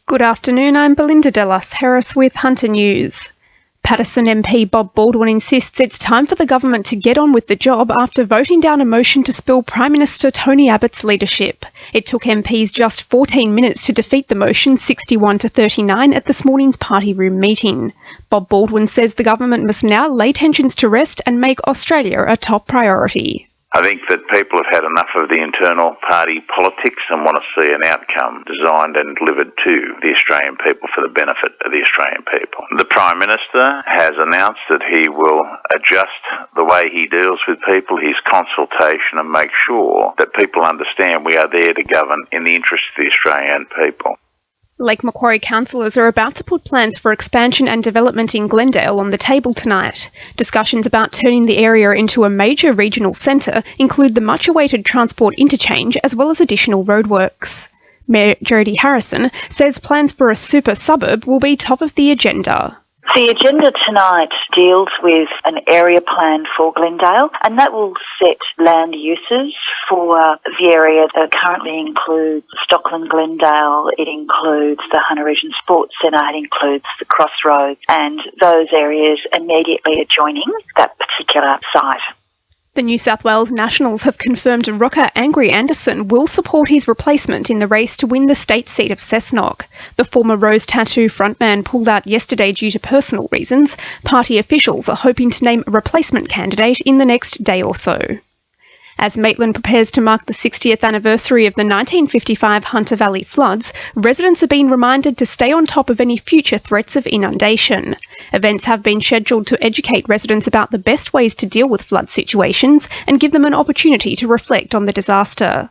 Good afternoon, I'm Belinda De Lasheras with Hunter News. Paterson MP Bob Baldwin insists it's time for the government to get on with the job after voting down a motion to spill Prime Minister Tony Abbott's leadership. It took MPs just 14 minutes to defeat the motion 61-39 at this morning's party room meeting. Bob Baldwin says the government must now lay tensions to rest and make Australia a top priority. I think that people have had enough of the internal party politics and want to see an outcome designed and delivered to the Australian people for the benefit of the Australian people. The Prime Minister has announced that he will adjust the way he deals with people, his consultation, and make sure that people understand we are there to govern in the interest of the Australian people. Lake Macquarie councillors are about to put plans for expansion and development in Glendale on the table tonight. Discussions about turning the area into a major regional centre include the much-awaited transport interchange as well as additional roadworks. Mayor Jodie Harrison says plans for a super suburb will be top of the agenda. The agenda tonight deals with an area plan for Glendale, and that will set land uses for the area that currently includes Stockland Glendale, it includes the Hunter Region Sports Centre, it includes the Crossroads and those areas immediately adjoining that particular site. The New South Wales Nationals have confirmed rocker Angry Anderson will support his replacement in the race to win the state seat of Cessnock. The former Rose Tattoo frontman pulled out yesterday due to personal reasons. Party officials are hoping to name a replacement candidate in the next day or so. As Maitland prepares to mark the 60th anniversary of the 1955 Hunter Valley floods, residents are being reminded to stay on top of any future threats of inundation. Events have been scheduled to educate residents about the best ways to deal with flood situations and give them an opportunity to reflect on the disaster.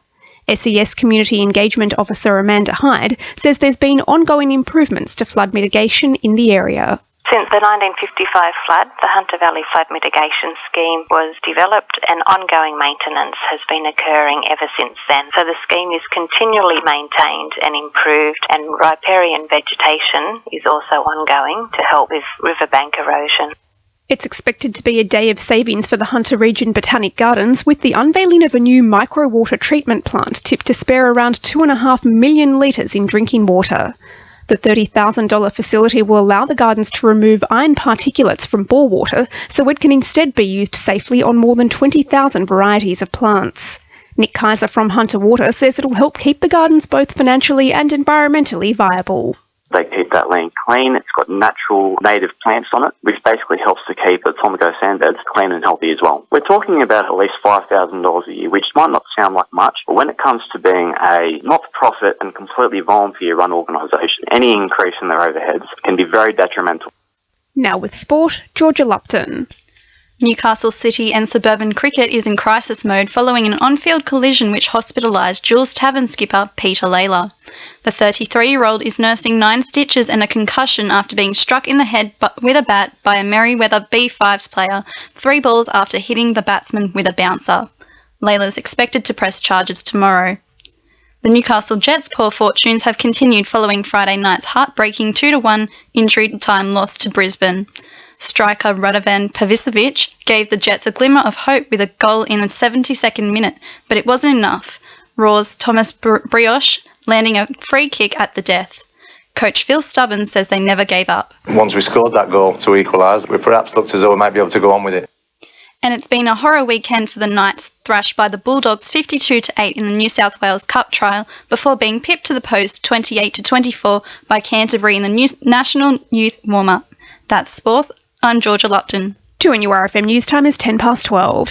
SES Community Engagement Officer Amanda Hyde says there's been ongoing improvements to flood mitigation in the area. Since the 1955 flood, the Hunter Valley Flood Mitigation Scheme was developed and ongoing maintenance has been occurring ever since then. So the scheme is continually maintained and improved, and riparian vegetation is also ongoing to help with riverbank erosion. It's expected to be a day of savings for the Hunter Region Botanic Gardens, with the unveiling of a new micro-water treatment plant tipped to spare around 2.5 million litres in drinking water. The $30,000 facility will allow the gardens to remove iron particulates from bore water so it can instead be used safely on more than 20,000 varieties of plants. Nick Kaiser from Hunter Water says it'll help keep the gardens both financially and environmentally viable. They keep that land clean. It's got natural native plants on it, which basically helps to keep the Tomago sandbeds clean and healthy as well. We're talking about at least $5,000 a year, which might not sound like much, but when it comes to being a not-for-profit and completely volunteer-run organisation, any increase in their overheads can be very detrimental. Now with sport, Georgia Lupton. Newcastle City and Suburban Cricket is in crisis mode following an on-field collision which hospitalised Jules Tavern skipper Peter Layla. The 33-year-old is nursing 9 stitches and a concussion after being struck in the head with a bat by a Merriweather B5's player 3 balls after hitting the batsman with a bouncer. Layla is expected to press charges tomorrow. The Newcastle Jets' poor fortunes have continued following Friday night's heartbreaking 2-1 injury time loss to Brisbane. Striker Radovan Pavicevic gave the Jets a glimmer of hope with a goal in the 72nd minute, but it wasn't enough. Raw's Thomas Brioche landing a free kick at the death. Coach Phil Stubbins says they never gave up. Once we scored that goal to equalise, we perhaps looked as though we might be able to go on with it. And it's been a horror weekend for the Knights, thrashed by the Bulldogs 52-8 in the New South Wales Cup trial before being pipped to the post 28-24 by Canterbury in the National Youth warm-up. That's sport. I'm Georgia Lupton. 2NURFM News Time is 12:10.